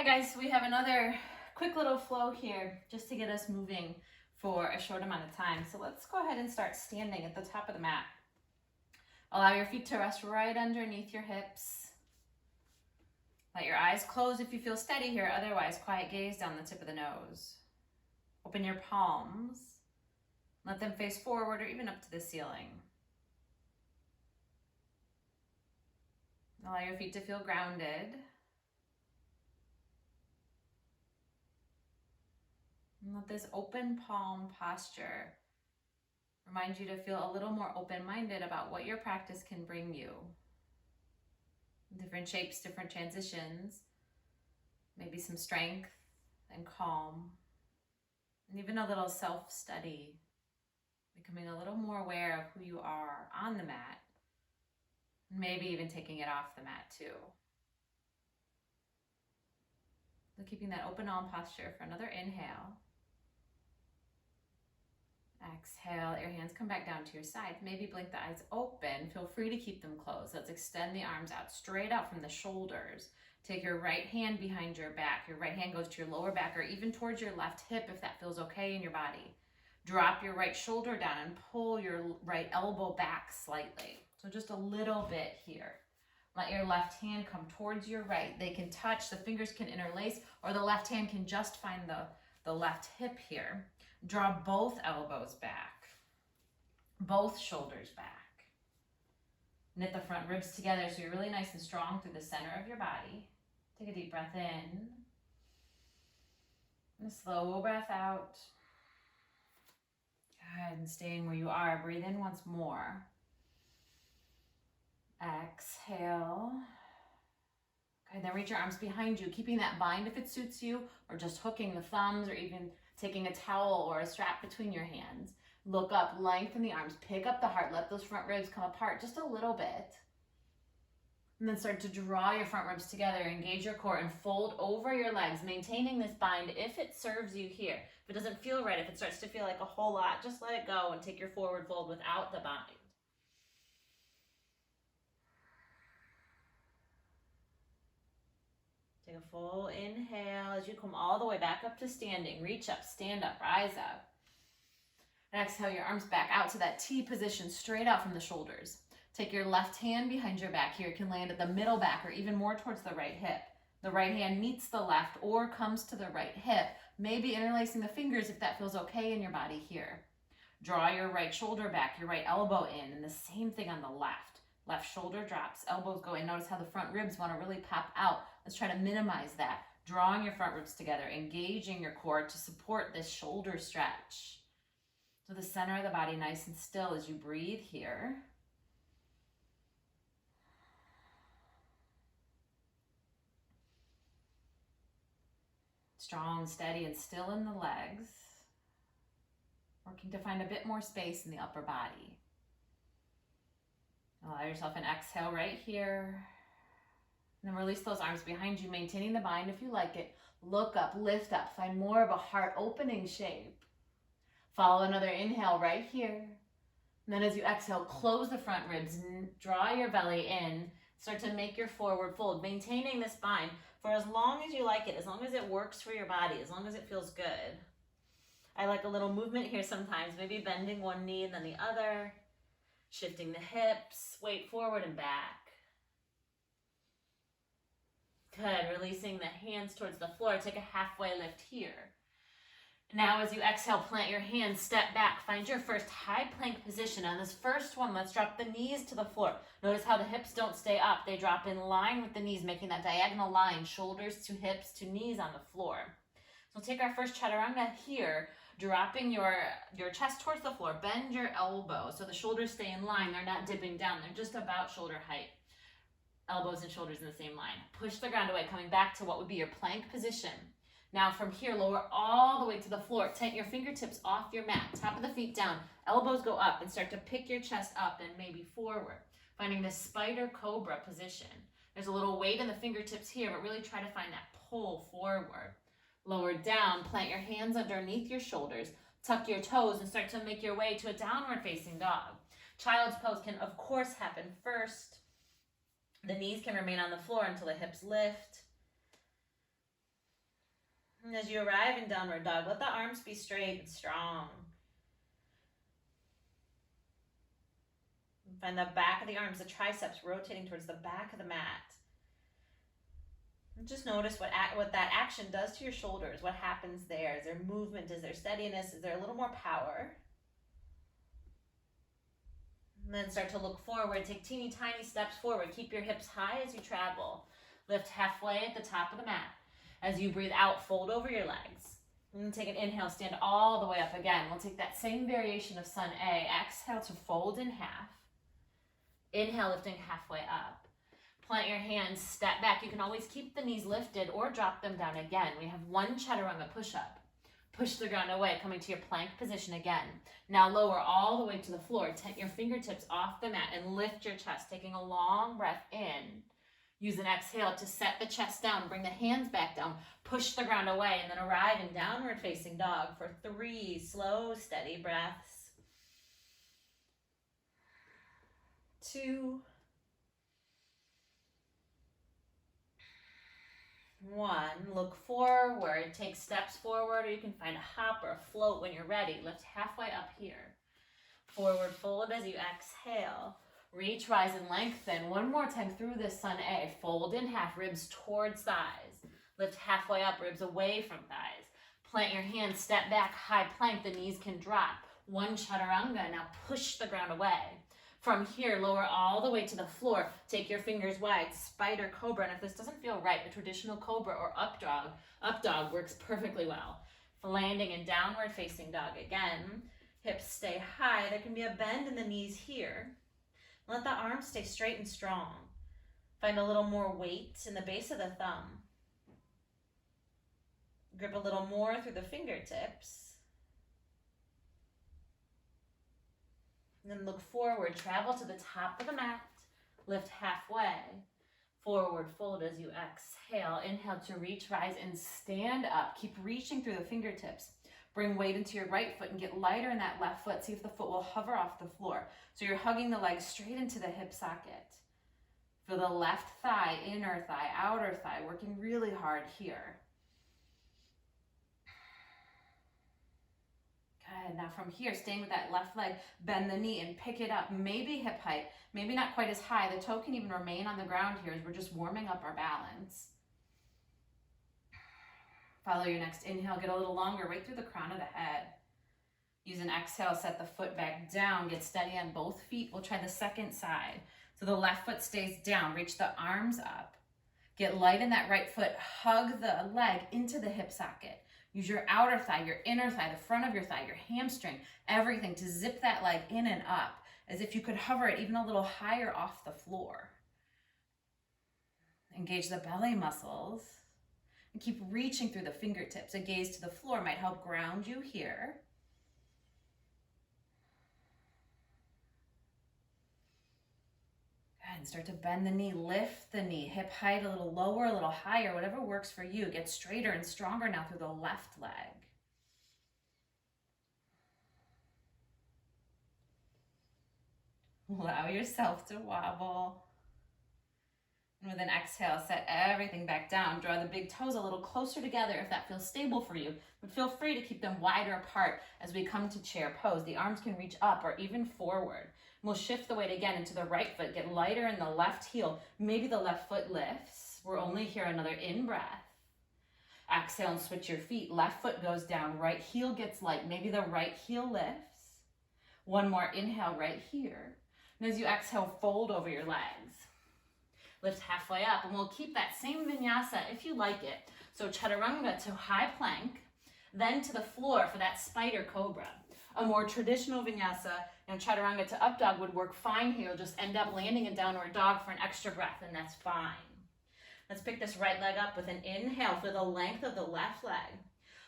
guys, we have another quick little flow here just to get us moving for a short amount of time. So let's go ahead and start standing at the top of the mat. Allow your feet to rest right underneath your hips. Let your eyes close if you feel steady here, otherwise quiet gaze down the tip of the nose. Open your palms. Let them face forward or even up to the ceiling. Allow your feet to feel grounded. And let this open palm posture remind you to feel a little more open-minded about what your practice can bring you. Different shapes, different transitions, maybe some strength and calm, and even a little self-study, becoming a little more aware of who you are on the mat, maybe even taking it off the mat too. So keeping that open arm posture for another inhale. Exhale, let your hands come back down to your sides. Maybe blink the eyes open. Feel free to keep them closed. Let's extend the arms out, straight out from the shoulders. Take your right hand behind your back. Your right hand goes to your lower back or even towards your left hip if that feels okay in your body. Drop your right shoulder down and pull your right elbow back slightly. So just a little bit here. Let your left hand come towards your right. They can touch, the fingers can interlace, or the left hand can just find the left hip here. Draw both elbows back, both shoulders back. Knit the front ribs together so you're really nice and strong through the center of your body. Take a deep breath in. And a slow breath out. Good, and staying where you are. Breathe in once more. Exhale. Okay, then reach your arms behind you, keeping that bind if it suits you, or just hooking the thumbs, or even taking a towel or a strap between your hands. Look up, lengthen the arms, pick up the heart, let those front ribs come apart just a little bit. And then start to draw your front ribs together, engage your core, and fold over your legs, maintaining this bind if it serves you here. If it doesn't feel right, if it starts to feel like a whole lot, just let it go and take your forward fold without the bind. Take a full inhale as you come all the way back up to standing. Reach up, stand up, rise up. And exhale your arms back out to that T position, straight out from the shoulders. Take your left hand behind your back here. It can land at the middle back or even more towards the right hip. The right hand meets the left or comes to the right hip, maybe interlacing the fingers if that feels okay in your body here. Draw your right shoulder back, your right elbow in, and the same thing on the left. Left shoulder drops, elbows go in. Notice how the front ribs want to really pop out. Let's try to minimize that. Drawing your front ribs together, engaging your core to support this shoulder stretch. So the center of the body nice and still as you breathe here. Strong, steady, and still in the legs. Working to find a bit more space in the upper body. Allow yourself an exhale right here. And then release those arms behind you, maintaining the bind if you like it. Look up, lift up, find more of a heart opening shape. Follow another inhale right here. And then as you exhale, close the front ribs, draw your belly in. Start to make your forward fold, maintaining this bind for as long as you like it, as long as it works for your body, as long as it feels good. I like a little movement here sometimes, maybe bending one knee and then the other. Shifting the hips, weight forward and back. Good, releasing the hands towards the floor. Take a halfway lift here. Now as you exhale, plant your hands, step back. Find your first high plank position. On this first one, let's drop the knees to the floor. Notice how the hips don't stay up. They drop in line with the knees, making that diagonal line, shoulders to hips to knees on the floor. So take our first chaturanga here. Dropping your chest towards the floor. Bend your elbows so the shoulders stay in line. They're not dipping down. They're just about shoulder height. Elbows and shoulders in the same line. Push the ground away, coming back to what would be your plank position. Now from here, lower all the way to the floor. Tighten your fingertips off your mat. Top of the feet down. Elbows go up and start to pick your chest up and maybe forward. Finding this spider cobra position. There's a little weight in the fingertips here, but really try to find that pull forward. Lower down, plant your hands underneath your shoulders, tuck your toes, and start to make your way to a downward facing dog. Child's pose can, of course, happen first. The knees can remain on the floor until the hips lift. And as you arrive in downward dog, let the arms be straight and strong. Find the back of the arms, the triceps rotating towards the back of the mat. And just notice what that action does to your shoulders. What happens there? Is there movement? Is there steadiness? Is there a little more power? And then start to look forward. Take teeny tiny steps forward. Keep your hips high as you travel. Lift halfway at the top of the mat. As you breathe out, fold over your legs. And then take an inhale, stand all the way up again. We'll take that same variation of Sun A. Exhale to fold in half. Inhale, lifting halfway up. Plant your hands, step back. You can always keep the knees lifted or drop them down again. We have one chaturanga push-up. Push the ground away, coming to your plank position again. Now lower all the way to the floor. Tent your fingertips off the mat and lift your chest, taking a long breath in. Use an exhale to set the chest down. Bring the hands back down. Push the ground away and then arrive in downward facing dog for 3 slow, steady breaths. 2, 1. Look forward. Take steps forward, or you can find a hop or a float when you're ready. Lift halfway up here. Forward fold as you exhale. Reach, rise, and lengthen. One more time through this Sun A. Fold in half, ribs towards thighs. Lift halfway up, ribs away from thighs. Plant your hands, step back, high plank. The knees can drop. One chaturanga. Now push the ground away. From here, lower all the way to the floor. Take your fingers wide, spider cobra. And if this doesn't feel right, a traditional cobra or up dog works perfectly well. Landing in downward facing dog again. Hips stay high. There can be a bend in the knees here. Let the arms stay straight and strong. Find a little more weight in the base of the thumb. Grip a little more through the fingertips. And then look forward, travel to the top of the mat, lift halfway, forward fold as you exhale. Inhale to reach, rise, and stand up. Keep reaching through the fingertips. Bring weight into your right foot and get lighter in that left foot. See if the foot will hover off the floor. So you're hugging the leg straight into the hip socket. Feel the left thigh, inner thigh, outer thigh, working really hard here. Good. Now from here, staying with that left leg, bend the knee and pick it up. Maybe hip height, maybe not quite as high. The toe can even remain on the ground here as we're just warming up our balance. Follow your next inhale, get a little longer, right through the crown of the head. Use an exhale, set the foot back down, get steady on both feet. We'll try the second side. So the left foot stays down, reach the arms up. Get light in that right foot, hug the leg into the hip socket. Use your outer thigh, your inner thigh, the front of your thigh, your hamstring, everything to zip that leg in and up, as if you could hover it even a little higher off the floor. Engage the belly muscles and keep reaching through the fingertips. A gaze to the floor might help ground you here. And start to bend the knee, lift the knee, hip height a little lower, a little higher, whatever works for you. Get straighter and stronger now through the left leg. Allow yourself to wobble. And with an exhale, set everything back down. Draw the big toes a little closer together if that feels stable for you. But feel free to keep them wider apart as we come to chair pose. The arms can reach up or even forward. We'll shift the weight again into the right foot. Get lighter in the left heel. Maybe the left foot lifts. We're only here another in-breath. Exhale and switch your feet. Left foot goes down. Right heel gets light. Maybe the right heel lifts. One more inhale right here. And as you exhale, fold over your legs. Lift halfway up. And we'll keep that same vinyasa if you like it. So chaturanga to high plank. Then to the floor for that spider cobra. A more traditional vinyasa, chaturanga to up dog would work fine here. You'll just end up landing in downward dog for an extra breath, and that's fine. Let's pick this right leg up with an inhale for the length of the left leg.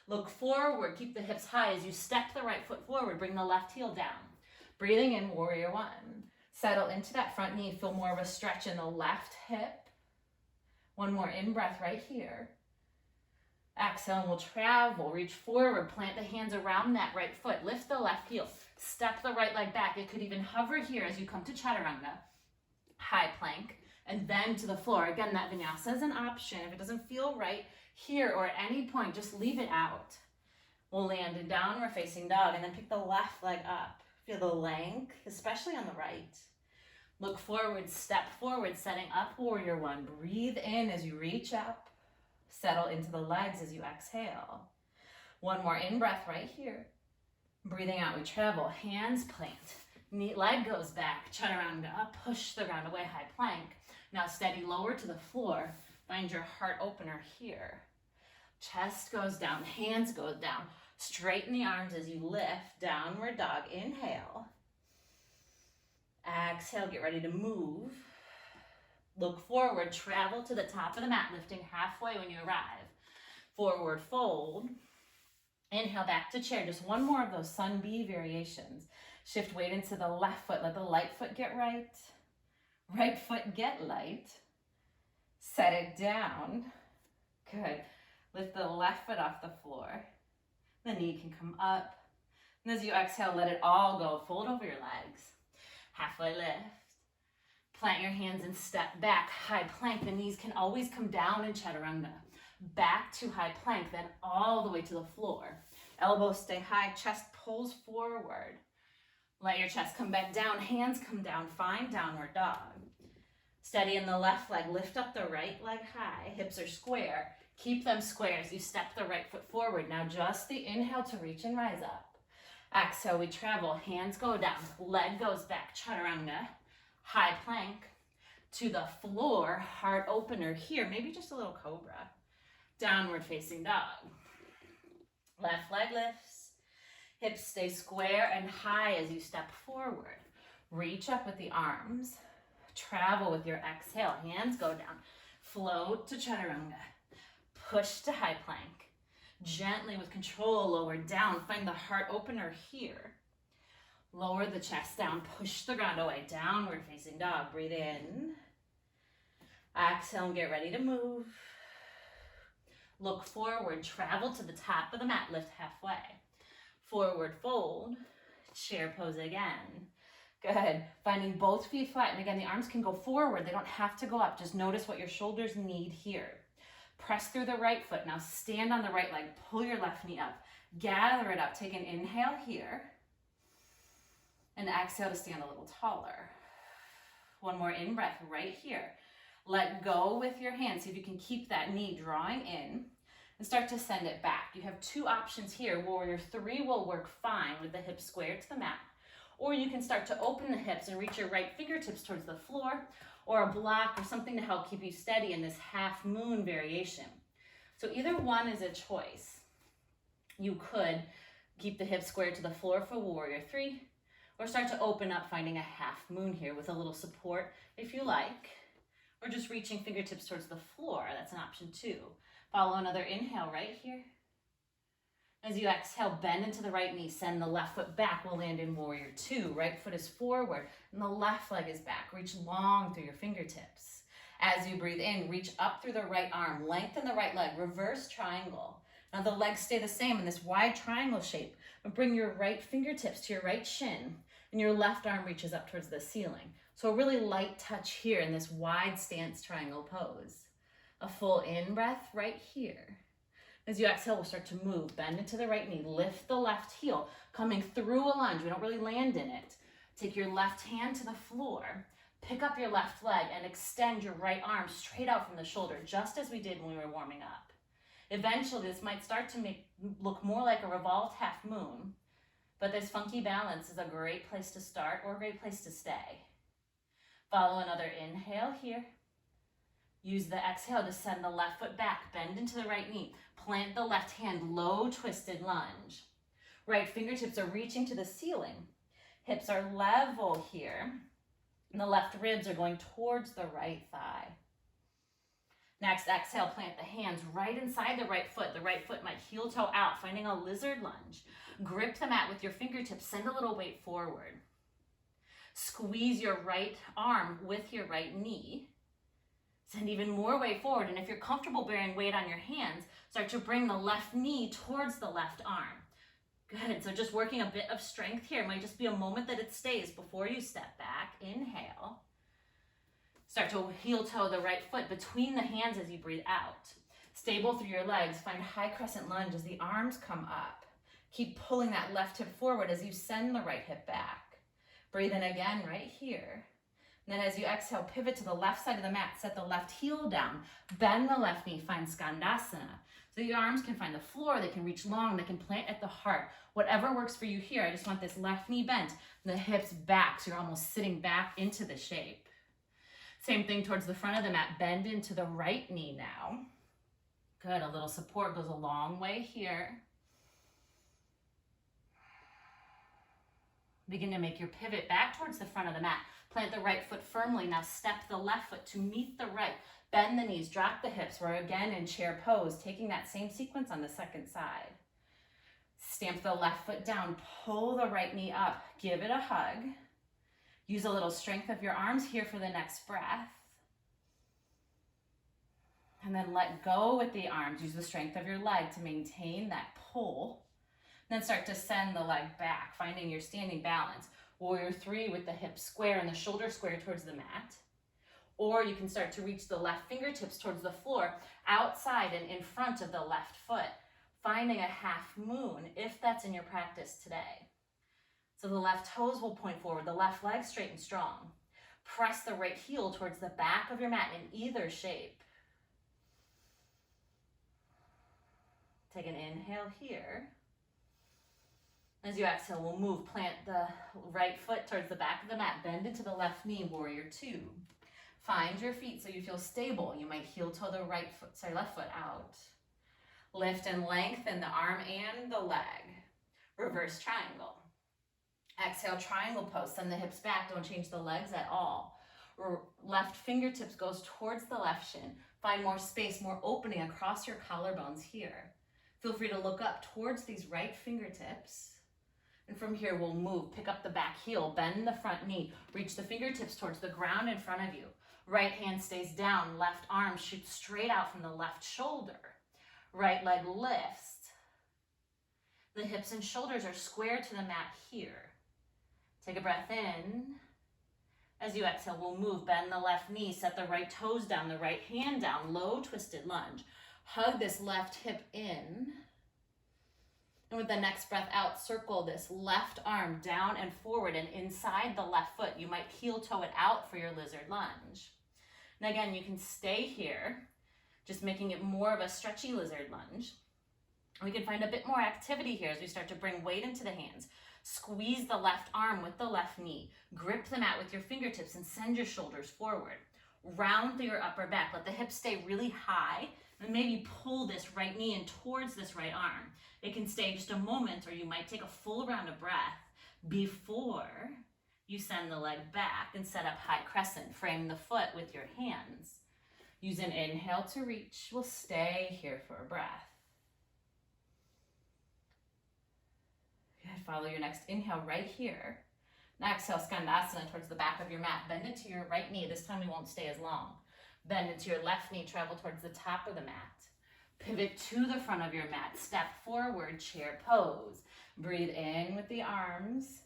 Look forward, keep the hips high as you step the right foot forward. Bring the left heel down. Breathing in, warrior one. Settle into that front knee. Feel more of a stretch in the left hip. One more in-breath right here. Exhale, and we'll travel, reach forward, plant the hands around that right foot, lift the left heel, step the right leg back. It could even hover here as you come to chaturanga, high plank, and then to the floor. Again, that vinyasa is an option. If it doesn't feel right here or at any point, just leave it out. We'll land in downward facing dog and then pick the left leg up. Feel the length, especially on the right. Look forward, step forward, setting up warrior one. Breathe in as you reach up. Settle into the legs as you exhale. One more in-breath right here. Breathing out, we travel, hands plant. Neat leg goes back, chaturanga, push the ground away, high plank. Now steady lower to the floor. Find your heart opener here. Chest goes down, hands go down. Straighten the arms as you lift, downward dog, inhale. Exhale, get ready to move. Look forward, travel to the top of the mat, lifting halfway when you arrive. Forward fold. Inhale, back to chair. Just one more of those sun B variations. Shift weight into the left foot. Let the light foot get right. Right foot get light. Set it down. Good. Lift the left foot off the floor. The knee can come up. And as you exhale, let it all go. Fold over your legs. Halfway lift. Plant your hands and step back. High plank. The knees can always come down in chaturanga. Back to high plank, then all the way to the floor. Elbows stay high, chest pulls forward. Let your chest come back down, hands come down. Find downward dog. Steady in the left leg. Lift up the right leg high. Hips are square. Keep them square as you step the right foot forward. Now just the inhale to reach and rise up. Exhale, we travel. Hands go down. Leg goes back. Chaturanga. High plank. To the floor. Heart opener here. Maybe just a little cobra. Downward facing dog. Left leg lifts. Hips stay square and high as you step forward. Reach up with the arms. Travel with your exhale. Hands go down. Float to chaturanga. Push to high plank. Gently with control, lower down. Find the heart opener here. Lower the chest down. Push the ground away. Downward facing dog. Breathe in. Exhale and get ready to move. Look forward. Travel to the top of the mat. Lift halfway. Forward fold. Chair pose again. Good. Finding both feet flat. And again, the arms can go forward. They don't have to go up. Just notice what your shoulders need here. Press through the right foot. Now stand on the right leg. Pull your left knee up. Gather it up. Take an inhale here. And exhale to stand a little taller. One more in-breath right here. Let go with your hands. See if you can keep that knee drawing in. And start to send it back. You have two options here. Warrior 3 will work fine with the hips squared to the mat. Or you can start to open the hips and reach your right fingertips towards the floor, or a block or something to help keep you steady in this half moon variation. So either one is a choice. You could keep the hips squared to the floor for Warrior 3, or start to open up, finding a half moon here with a little support if you like, or just reaching fingertips towards the floor. That's an option too. Follow another inhale right here. As you exhale, bend into the right knee, send the left foot back. We'll land in Warrior 2. Right foot is forward and the left leg is back. Reach long through your fingertips. As you breathe in, reach up through the right arm, lengthen the right leg, reverse triangle. Now the legs stay the same in this wide triangle shape, but bring your right fingertips to your right shin and your left arm reaches up towards the ceiling. So a really light touch here in this wide stance triangle pose. A full in-breath right here. As you exhale, we'll start to move. Bend into the right knee. Lift the left heel. Coming through a lunge. We don't really land in it. Take your left hand to the floor. Pick up your left leg and extend your right arm straight out from the shoulder, just as we did when we were warming up. Eventually, this might start to look more like a revolved half moon, but this funky balance is a great place to start or a great place to stay. Follow another inhale here. Use the exhale to send the left foot back. Bend into the right knee. Plant the left hand, low twisted lunge. Right fingertips are reaching to the ceiling. Hips are level here. And the left ribs are going towards the right thigh. Next, exhale, plant the hands right inside the right foot. The right foot might heel toe out, finding a lizard lunge. Grip the mat with your fingertips. Send a little weight forward. Squeeze your right arm with your right knee. Send even more weight forward. And if you're comfortable bearing weight on your hands, start to bring the left knee towards the left arm. Good. So just working a bit of strength here. It might just be a moment that it stays before you step back. Inhale. Start to heel toe the right foot between the hands as you breathe out. Stable through your legs. Find high crescent lunge as the arms come up. Keep pulling that left hip forward as you send the right hip back. Breathe in again right here. And then as you exhale, pivot to the left side of the mat. Set the left heel down. Bend the left knee. Find Skandasana. So the arms can find the floor. They can reach long. They can plant at the heart. Whatever works for you here. I just want this left knee bent and the hips back so you're almost sitting back into the shape. Same thing towards the front of the mat. Bend into the right knee now. Good. A little support goes a long way here. Begin to make your pivot back towards the front of the mat. Plant the right foot firmly. Now step the left foot to meet the right. Bend the knees, drop the hips. We're again in chair pose, taking that same sequence on the second side. Stamp the left foot down, pull the right knee up, give it a hug. Use a little strength of your arms here for the next breath. And then let go with the arms. Use the strength of your leg to maintain that pull. Then start to send the leg back, finding your standing balance. Warrior 3 with the hips square and the shoulder square towards the mat. Or you can start to reach the left fingertips towards the floor, outside and in front of the left foot, finding a half moon if that's in your practice today. So the left toes will point forward, the left leg straight and strong. Press the right heel towards the back of your mat in either shape. Take an inhale here. As you exhale, we'll move. Plant the right foot towards the back of the mat. Bend into the left knee, warrior 2. Find your feet so you feel stable. You might heel toe the left foot out. Lift and lengthen the arm and the leg. Reverse triangle. Exhale, triangle pose. Send the hips back. Don't change the legs at all. Left fingertips goes towards the left shin. Find more space, more opening across your collarbones here. Feel free to look up towards these right fingertips. And from here, we'll move. Pick up the back heel, bend the front knee, reach the fingertips towards the ground in front of you. Right hand stays down, left arm shoots straight out from the left shoulder. Right leg lifts. The hips and shoulders are square to the mat here. Take a breath in. As you exhale, we'll move. Bend the left knee, set the right toes down, the right hand down, low twisted lunge. Hug this left hip in. And with the next breath out, circle this left arm down and forward and inside the left foot. You might heel toe it out for your lizard lunge. And again, you can stay here, just making it more of a stretchy lizard lunge. We can find a bit more activity here as we start to bring weight into the hands. Squeeze the left arm with the left knee. Grip the mat with your fingertips and send your shoulders forward. Round through your upper back. Let the hips stay really high. And maybe pull this right knee in towards this right arm. It can stay just a moment, or you might take a full round of breath before you send the leg back and set up high crescent. Frame the foot with your hands. Use an inhale to reach. We'll stay here for a breath. Good. Follow your next inhale right here. Now exhale, Skandasana towards the back of your mat. Bend into your right knee. This time we won't stay as long. Bend into your left knee, travel towards the top of the mat. Pivot to the front of your mat. Step forward, chair pose. Breathe in with the arms.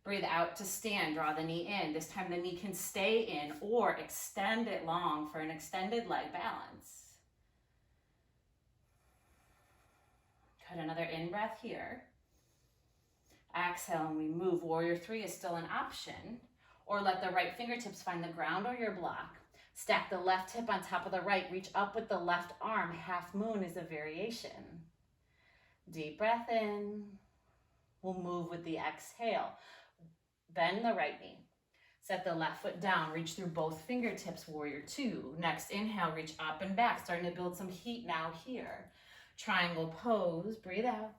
Breathe out to stand. Draw the knee in. This time the knee can stay in or extend it long for an extended leg balance. Good. Another in-breath here. Exhale and we move. Warrior 3 is still an option. Or let the right fingertips find the ground or your block. Stack the left hip on top of the right. Reach up with the left arm. Half moon is a variation. Deep breath in. We'll move with the exhale. Bend the right knee. Set the left foot down. Reach through both fingertips, warrior 2. Next inhale, reach up and back. Starting to build some heat now here. Triangle pose. Breathe out.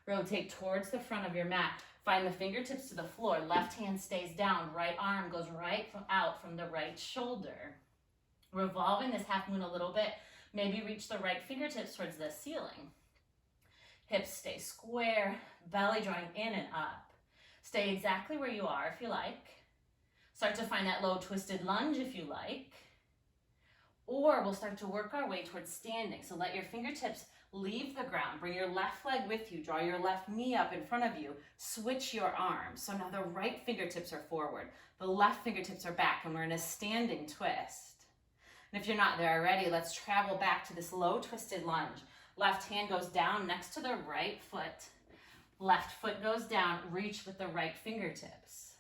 Rotate towards the front of your mat. Find the fingertips to the floor. Left hand stays down. Right arm goes out from the right shoulder. Revolving this half moon a little bit. Maybe reach the right fingertips towards the ceiling. Hips stay square. Belly drawing in and up. Stay exactly where you are if you like. Start to find that low twisted lunge if you like. Or we'll start to work our way towards standing. So let your fingertips leave the ground. Bring your left leg with you. Draw your left knee up in front of you. Switch your arms. So now the right fingertips are forward. The left fingertips are back, and we're in a standing twist. And if you're not there already, let's travel back to this low twisted lunge. Left hand goes down next to the right foot. Left foot goes down. Reach with the right fingertips.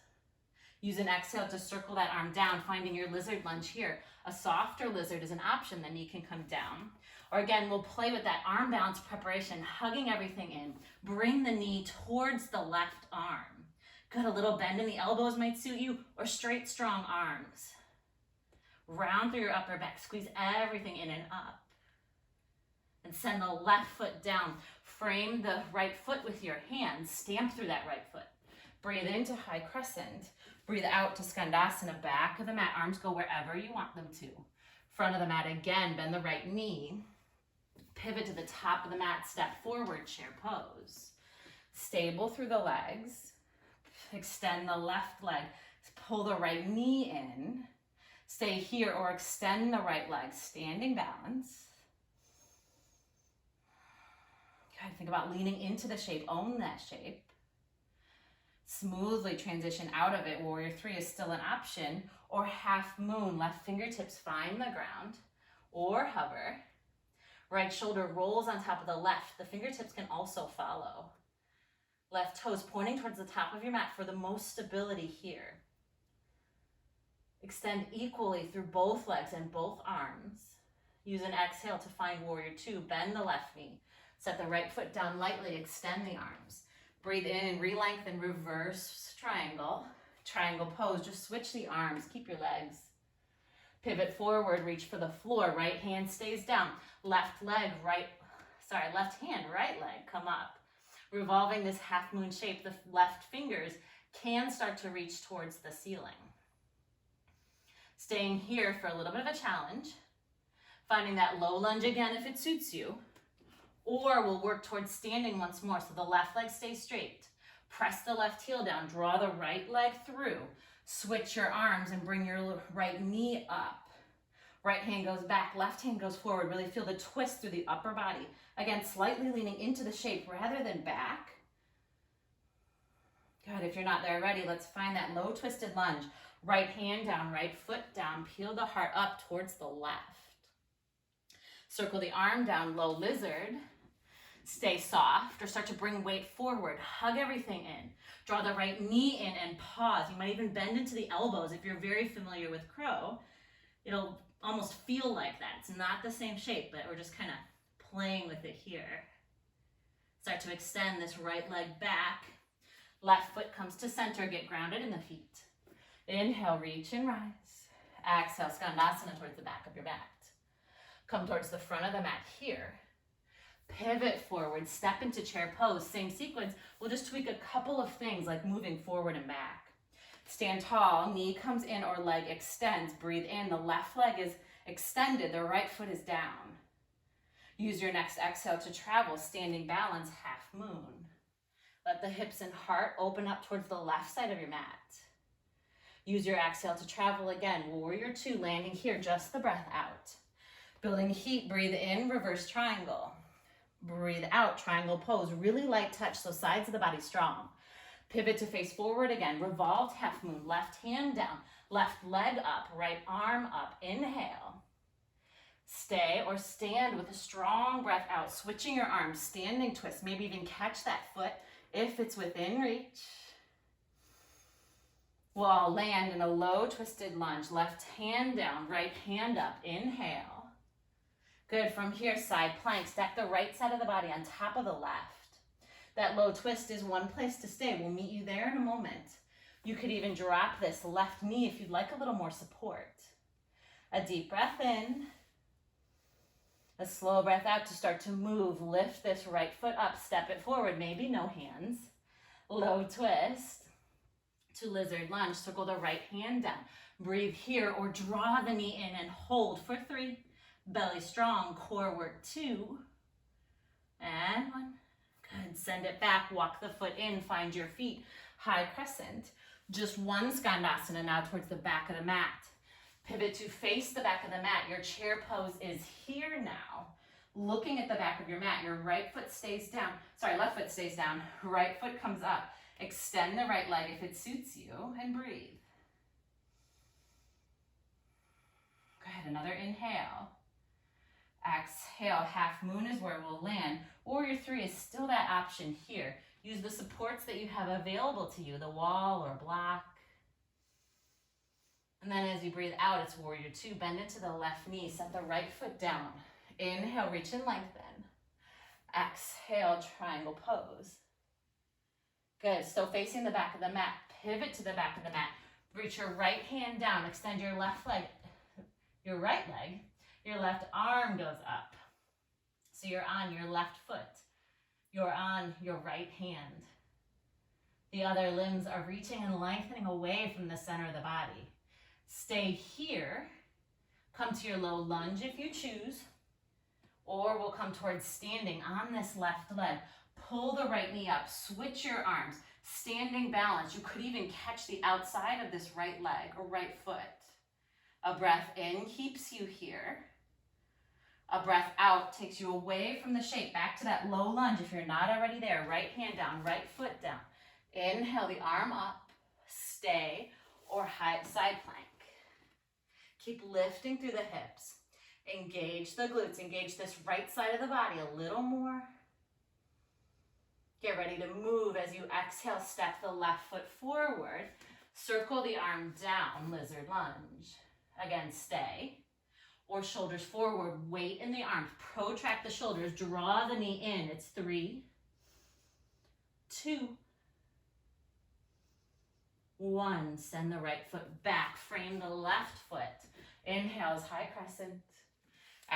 Use an exhale to circle that arm down, finding your lizard lunge here. A softer lizard is an option, the knee can come down. Or again, we'll play with that arm balance preparation, hugging everything in. Bring the knee towards the left arm. Good, a little bend in the elbows might suit you, or straight, strong arms. Round through your upper back, squeeze everything in and up. And send the left foot down. Frame the right foot with your hands, stamp through that right foot. Breathe into high crescent. Breathe out to Skandasana, back of the mat. Arms go wherever you want them to. Front of the mat again, bend the right knee. Pivot to the top of the mat, step forward, chair pose. Stable through the legs. Extend the left leg. Pull the right knee in. Stay here or extend the right leg, standing balance. Good. Think about leaning into the shape, own that shape. Smoothly transition out of it. Warrior 3 is still an option. Or half moon, left fingertips find the ground. Or hover. Right shoulder rolls on top of the left. The fingertips can also follow. Left toes pointing towards the top of your mat for the most stability here. Extend equally through both legs and both arms. Use an exhale to find warrior 2. Bend the left knee. Set the right foot down lightly. Extend the arms. Breathe in, re-lengthen, reverse triangle. Triangle pose, just switch the arms, keep your legs. Pivot forward, reach for the floor. Right hand stays down. Left hand, right leg, come up. Revolving this half moon shape, the left fingers can start to reach towards the ceiling. Staying here for a little bit of a challenge. Finding that low lunge again if it suits you. Or we'll work towards standing once more, so the left leg stays straight. Press the left heel down, draw the right leg through. Switch your arms and bring your right knee up. Right hand goes back, left hand goes forward. Really feel the twist through the upper body. Again, slightly leaning into the shape rather than back. Good, if you're not there already, let's find that low twisted lunge. Right hand down, right foot down, peel the heart up towards the left. Circle the arm down, low lizard. Stay soft or start to bring weight forward. Hug everything in. Draw the right knee in and pause. You might even bend into the elbows if you're very familiar with crow. It'll almost feel like that. It's not the same shape, but we're just kind of playing with it here. Start to extend this right leg back. Left foot comes to center. Get grounded in the feet. Inhale, reach and rise. Exhale, Skandasana towards the back of your mat. Come towards the front of the mat here. Pivot forward, step into chair pose. Same sequence. We'll just tweak a couple of things like moving forward and back. Stand tall, knee comes in or leg extends. Breathe in, the left leg is extended, the right foot is down. Use your next exhale to travel, standing balance, half moon. Let the hips and heart open up towards the left side of your mat. Use your exhale to travel again. Warrior 2, landing here, just the breath out. Building heat, breathe in, reverse triangle. Breathe out, triangle pose. Really light touch, so sides of the body strong. Pivot to face forward again. Revolved half moon, left hand down, left leg up, right arm up. Inhale. Stay or stand with a strong breath out. Switching your arms, standing twist. Maybe even catch that foot if it's within reach. We'll all land in a low twisted lunge. Left hand down, right hand up. Inhale. Good, from here, side plank. Stack the right side of the body on top of the left. That low twist is one place to stay. We'll meet you there in a moment. You could even drop this left knee if you'd like a little more support. A deep breath in. A slow breath out to start to move. Lift this right foot up, step it forward, maybe no hands. Low twist to lizard lunge. Circle the right hand down. Breathe here or draw the knee in and hold for 3. Belly strong, core work 2. And 1. Good, send it back, walk the foot in, find your feet. High crescent. Just one Skandasana now towards the back of the mat. Pivot to face the back of the mat. Your chair pose is here now. Looking at the back of your mat, your right foot stays down. Sorry, left foot stays down. Right foot comes up. Extend the right leg if it suits you and breathe. Good, another inhale. Exhale, half moon is where we'll land. Warrior three is still that option here. Use the supports that you have available to you, the wall or block. And then as you breathe out, it's warrior two. Bend into the left knee, set the right foot down. Inhale, reach and lengthen. Exhale, triangle pose. Good, still facing the back of the mat. Pivot to the back of the mat. Reach your right hand down, extend your left leg, your right leg. Your left arm goes up. So you're on your left foot. You're on your right hand. The other limbs are reaching and lengthening away from the center of the body. Stay here. Come to your low lunge if you choose. Or we'll come towards standing on this left leg. Pull the right knee up. Switch your arms. Standing balance. You could even catch the outside of this right leg or right foot. A breath in keeps you here. A breath out takes you away from the shape, back to that low lunge if you're not already there. Right hand down, right foot down. Inhale the arm up, stay, or high side plank. Keep lifting through the hips. Engage the glutes, engage this right side of the body a little more. Get ready to move as you exhale, step the left foot forward. Circle the arm down, lizard lunge. Again, stay. Or shoulders forward, weight in the arms, protract the shoulders, draw the knee in. It's 3, 2, 1. Send the right foot back, frame the left foot. Inhale is high crescent.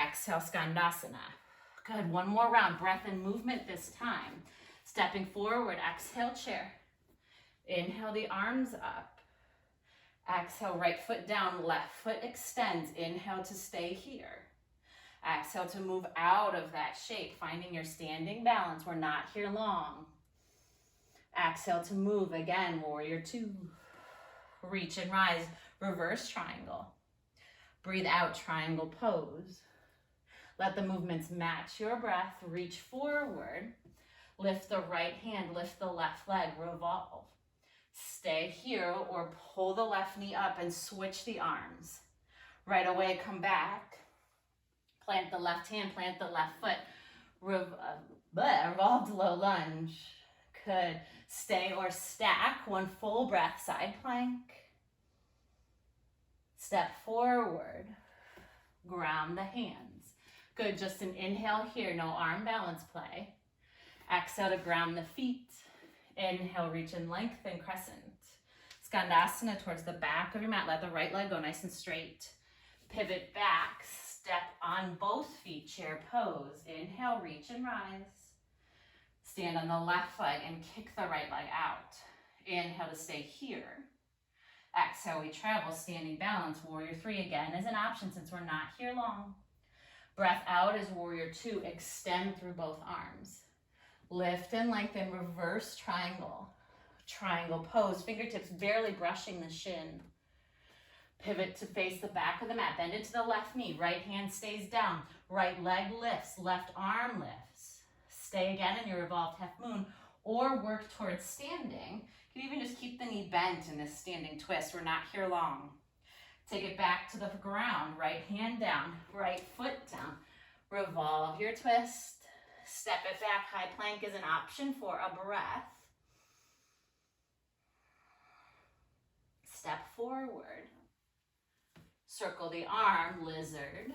Exhale, Skandasana. Good, one more round, breath and movement this time. Stepping forward, exhale, chair. Inhale the arms up. Exhale, right foot down, left foot extends. Inhale to stay here. Exhale to move out of that shape, finding your standing balance. We're not here long. Exhale to move again, warrior two. Reach and rise, reverse triangle. Breathe out, triangle pose. Let the movements match your breath. Reach forward. Lift the right hand, lift the left leg, revolve. Stay here or pull the left knee up and switch the arms. Right away, come back. Plant the left hand, plant the left foot. Revolve to low lunge. Good. Stay or stack. One full breath, side plank. Step forward. Ground the hands. Good, just an inhale here, no arm balance play. Exhale to ground the feet. Inhale, reach and lengthen, crescent. Skandasana towards the back of your mat. Let the right leg go nice and straight. Pivot back, step on both feet, chair pose. Inhale, reach and rise. Stand on the left leg and kick the right leg out. Inhale to stay here. Exhale, we travel, standing balance. Warrior three again is an option since we're not here long. Breath out is warrior two. Extend through both arms. Lift and lengthen, reverse triangle. Triangle pose, fingertips barely brushing the shin. Pivot to face the back of the mat. Bend into the left knee. Right hand stays down. Right leg lifts. Left arm lifts. Stay again in your revolved half moon or work towards standing. You can even just keep the knee bent in this standing twist. We're not here long. Take it back to the ground. Right hand down. Right foot down. Revolve your twist. Step it back. High plank is an option for a breath. Step forward. Circle the arm, lizard.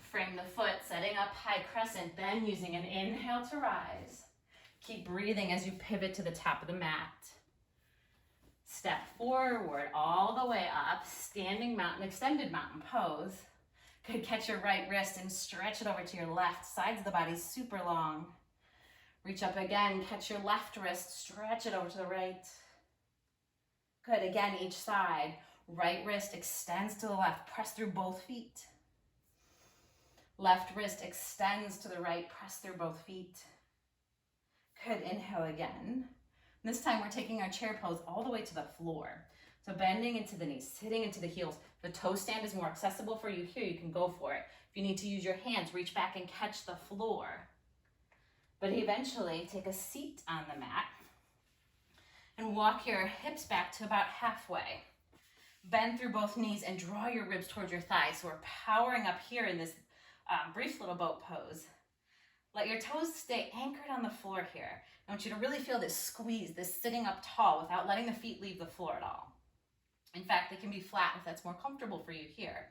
Frame the foot, setting up high crescent, then using an inhale to rise. Keep breathing as you pivot to the top of the mat. Step forward all the way up, standing mountain, extended mountain pose. Good, catch your right wrist and stretch it over to your left. Sides of the body super long. Reach up again, catch your left wrist, stretch it over to the right. Good, again, each side. Right wrist extends to the left, press through both feet. Left wrist extends to the right, press through both feet. Good, inhale again. This time we're taking our chair pose all the way to the floor. So bending into the knees, sitting into the heels. The toe stand is more accessible for you here, you can go for it. If you need to use your hands, reach back and catch the floor. But eventually take a seat on the mat and walk your hips back to about halfway. Bend through both knees and draw your ribs towards your thighs. So we're powering up here in this brief little boat pose. Let your toes stay anchored on the floor here. I want you to really feel this squeeze, this sitting up tall without letting the feet leave the floor at all. In fact, they can be flat if that's more comfortable for you here.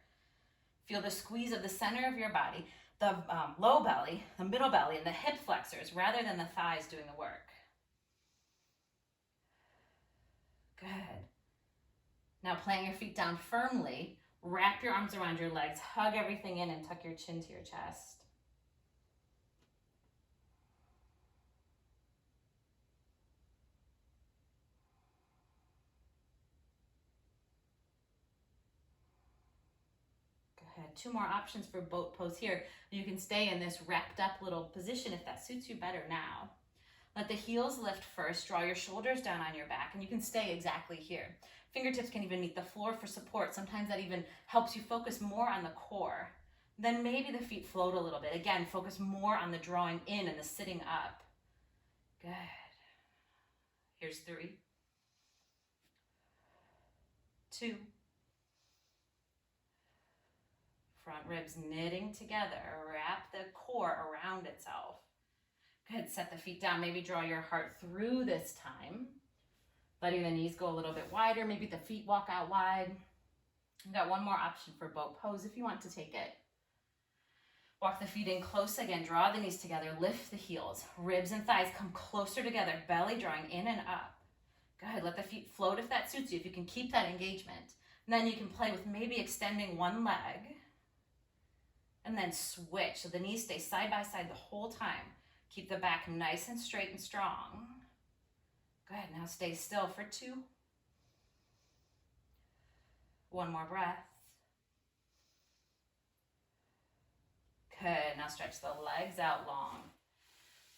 Feel the squeeze of the center of your body, the low belly, the middle belly, and the hip flexors rather than the thighs doing the work. Good. Now plant your feet down firmly, wrap your arms around your legs, hug everything in and tuck your chin to your chest. Good. 2 more options for boat pose here. You can stay in this wrapped up little position if that suits you better now. Let the heels lift first, draw your shoulders down on your back, and you can stay exactly here. Fingertips can even meet the floor for support. Sometimes that even helps you focus more on the core. Then maybe the feet float a little bit. Again, focus more on the drawing in and the sitting up. Good. Here's 3, 2. Front ribs knitting together. Wrap the core around itself. Good. Set the feet down. Maybe draw your heart through this time. Letting the knees go a little bit wider. Maybe the feet walk out wide. You've got 1 more option for boat pose if you want to take it. Walk the feet in close again. Draw the knees together. Lift the heels. Ribs and thighs come closer together. Belly drawing in and up. Good. Let the feet float if that suits you. If you can keep that engagement. And then you can play with maybe extending one leg. And then switch. So the knees stay side by side the whole time. Keep the back nice and straight and strong. Good. Now stay still for 2. 1 more breath. Good. Now stretch the legs out long.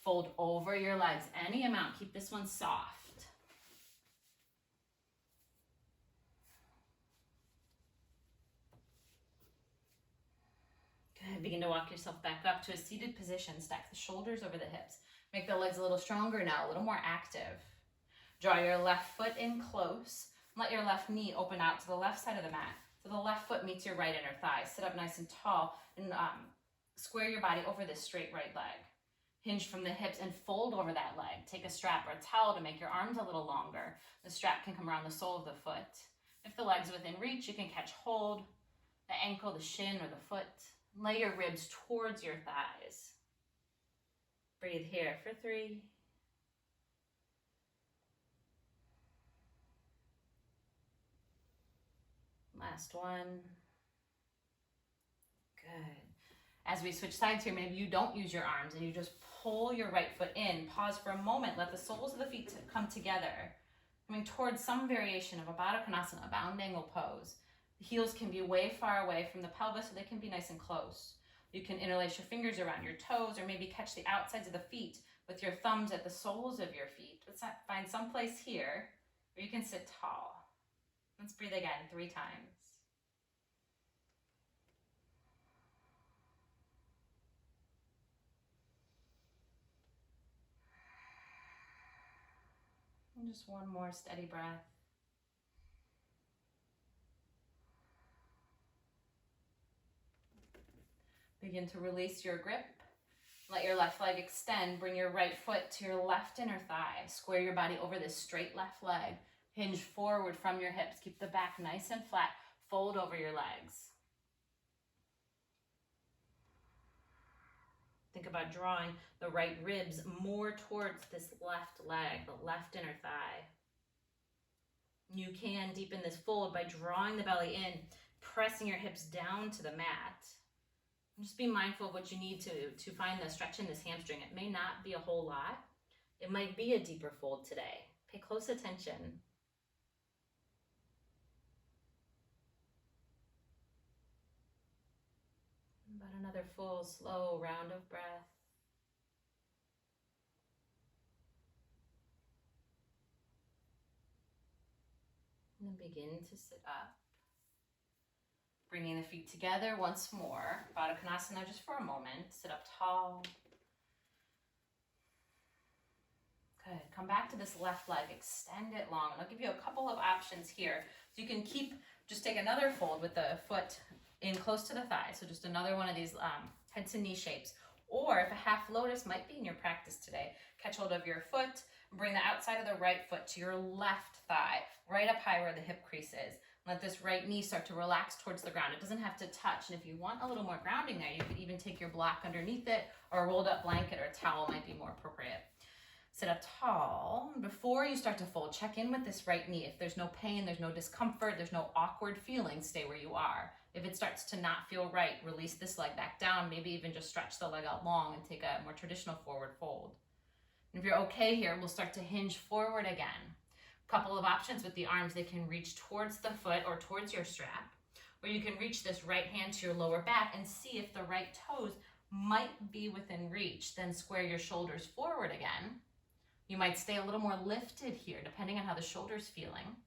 Fold over your legs any amount. Keep this one soft. Good. Begin to walk yourself back up to a seated position. Stack the shoulders over the hips. Make the legs a little stronger now, a little more active. Draw your left foot in close. Let your left knee open out to the left side of the mat. So the left foot meets your right inner thigh. Sit up nice and tall and square your body over this straight right leg. Hinge from the hips and fold over that leg. Take a strap or a towel to make your arms a little longer. The strap can come around the sole of the foot. If the leg's within reach, you can catch hold, the ankle, the shin, or the foot. Lay your ribs towards your thighs. Breathe here for 3. Last one. Good. As we switch sides here, maybe you don't use your arms and you just pull your right foot in. Pause for a moment. Let the soles of the feet come together. Coming towards some variation of a Baddha Konasana, a bound angle pose. The heels can be way far away from the pelvis, so they can be nice and close. You can interlace your fingers around your toes or maybe catch the outsides of the feet with your thumbs at the soles of your feet. Let's find some place here where you can sit tall. Let's breathe again 3 times. And just 1 more steady breath. Begin to release your grip. Let your left leg extend. Bring your right foot to your left inner thigh. Square your body over this straight left leg. Hinge forward from your hips. Keep the back nice and flat. Fold over your legs. Think about drawing the right ribs more towards this left leg, the left inner thigh. You can deepen this fold by drawing the belly in, pressing your hips down to the mat. Just be mindful of what you need to find the stretch in this hamstring. It may not be a whole lot. It might be a deeper fold today. Pay close attention. About another full, slow round of breath. And then begin to sit up. Bringing the feet together once more. Baddha Konasana just for a moment. Sit up tall. Good. Come back to this left leg. Extend it long. And I'll give you a couple of options here. So you can just take another fold with the foot in close to the thigh. So just another one of these head to knee shapes. Or if a half lotus might be in your practice today, catch hold of your foot. Bring the outside of the right foot to your left thigh, right up high where the hip crease is. Let this right knee start to relax towards the ground. It doesn't have to touch. And if you want a little more grounding there, you could even take your block underneath it, or a rolled up blanket or a towel might be more appropriate. Sit up tall. Before you start to fold, check in with this right knee. If there's no pain, there's no discomfort, there's no awkward feeling, stay where you are. If it starts to not feel right, release this leg back down. Maybe even just stretch the leg out long and take a more traditional forward fold. And if you're okay here, we'll start to hinge forward again. Couple of options with the arms. They can reach towards the foot or towards your strap, or you can reach this right hand to your lower back and see if the right toes might be within reach. Then square your shoulders forward again. You might stay a little more lifted here, depending on how the shoulder's feeling.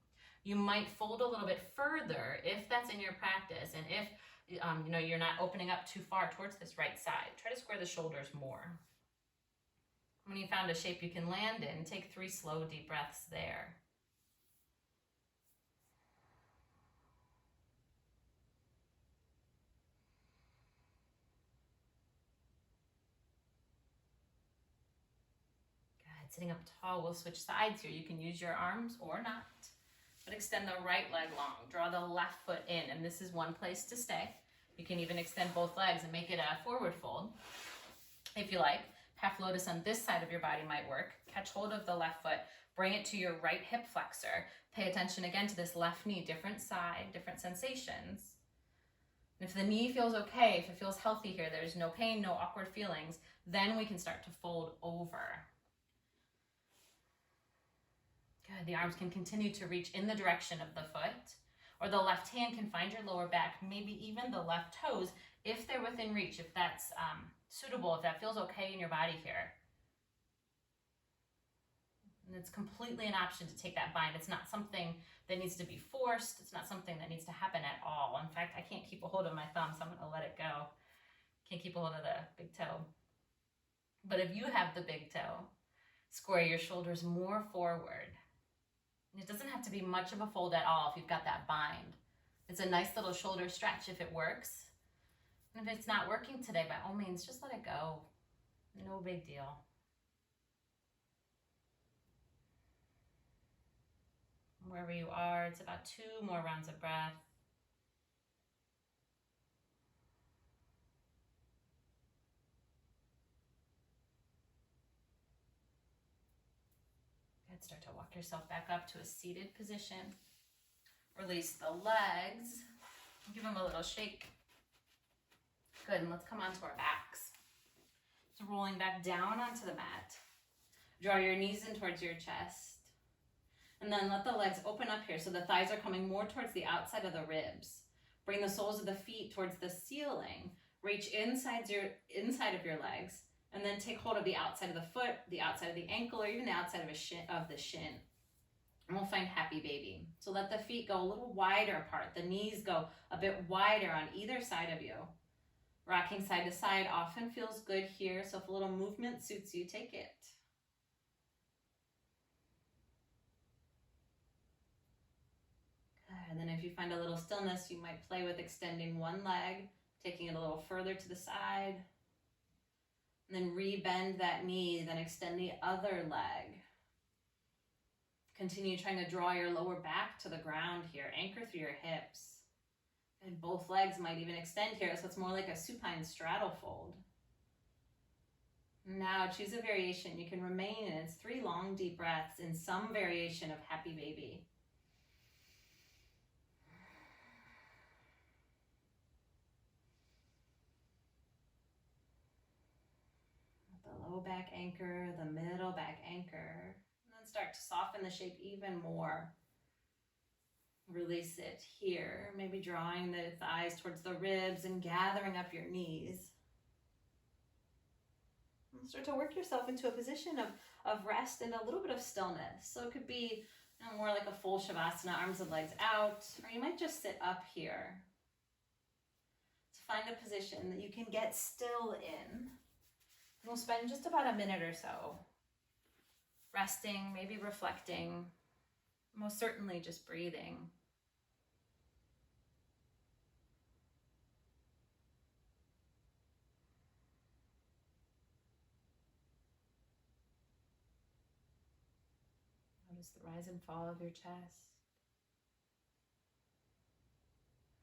You might fold a little bit further if that's in your practice, and if you're not opening up too far towards this right side. Try to square the shoulders more. When you found a shape you can land in, take 3 slow, deep breaths there. Good. Sitting up tall, we'll switch sides here. You can use your arms or not, but extend the right leg long. Draw the left foot in, and this is one place to stay. You can even extend both legs and make it a forward fold if you like. Half lotus on this side of your body might work. Catch hold of the left foot, bring it to your right hip flexor. Pay attention again to this left knee, different side, different sensations. And if the knee feels okay, if it feels healthy here, there's no pain, no awkward feelings, then we can start to fold over. Good. The arms can continue to reach in the direction of the foot, or the left hand can find your lower back, maybe even the left toes, if they're within reach, if that's suitable, if that feels okay in your body here. And it's completely an option to take that bind. It's not something that needs to be forced. It's not something that needs to happen at all. In fact, I can't keep a hold of my thumb, so I'm going to let it go. Can't keep a hold of the big toe. But if you have the big toe, square your shoulders more forward. And it doesn't have to be much of a fold at all if you've got that bind. It's a nice little shoulder stretch if it works. And if it's not working today, by all means, just let it go. No big deal. Wherever you are, it's about 2 more rounds of breath. Good. Start to walk yourself back up to a seated position. Release the legs. Give them a little shake. Good, and let's come onto our backs. So rolling back down onto the mat. Draw your knees in towards your chest. And then let the legs open up here so the thighs are coming more towards the outside of the ribs. Bring the soles of the feet towards the ceiling. Reach inside of your legs. And then take hold of the outside of the foot, the outside of the ankle, or even the outside of the shin. And we'll find happy baby. So let the feet go a little wider apart. The knees go a bit wider on either side of you. Rocking side to side often feels good here, so if a little movement suits you, take it. Good. And then if you find a little stillness, you might play with extending one leg, taking it a little further to the side, and then re-bend that knee, then extend the other leg. Continue trying to draw your lower back to the ground here. Anchor through your hips. And both legs might even extend here, so it's more like a supine straddle fold. Now choose a variation. You can remain in its 3 long deep breaths in some variation of happy baby. The low back anchor, the middle back anchor, and then start to soften the shape even more. Release it here, maybe drawing the thighs towards the ribs and gathering up your knees. And start to work yourself into a position of rest and a little bit of stillness. So it could be More like a full Shavasana, arms and legs out, or you might just sit up here. So find a position that you can get still in. We'll spend just about a minute or so resting, maybe reflecting, most certainly just breathing. Notice the rise and fall of your chest.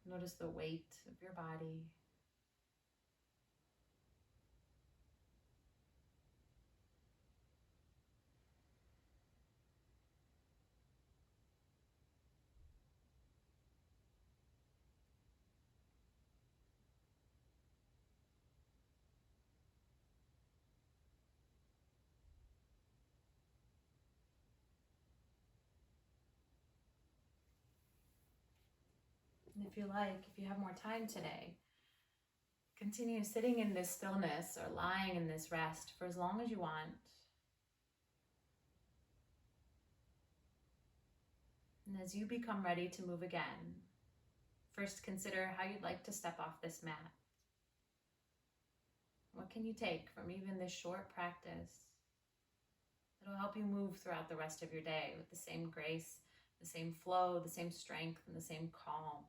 Notice the weight of your body. And if you like, if you have more time today, continue sitting in this stillness or lying in this rest for as long as you want. And as you become ready to move again, first consider how you'd like to step off this mat. What can you take from even this short practice that'll help you move throughout the rest of your day with the same grace, the same flow, the same strength, and the same calm?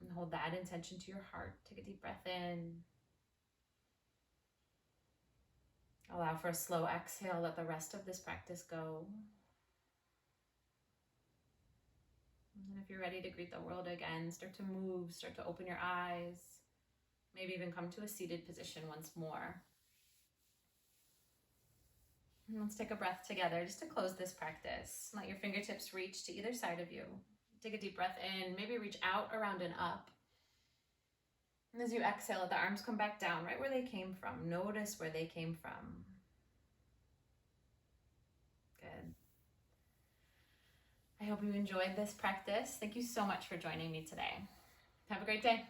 And hold that intention to your heart. Take a deep breath in. Allow for a slow exhale. Let the rest of this practice go. And if you're ready to greet the world again, start to move, start to open your eyes. Maybe even come to a seated position once more. And let's take a breath together just to close this practice. Let your fingertips reach to either side of you. Take a deep breath in, maybe reach out, around, and up. And as you exhale, let the arms come back down right where they came from. Notice where they came from. Good. I hope you enjoyed this practice. Thank you so much for joining me today. Have a great day.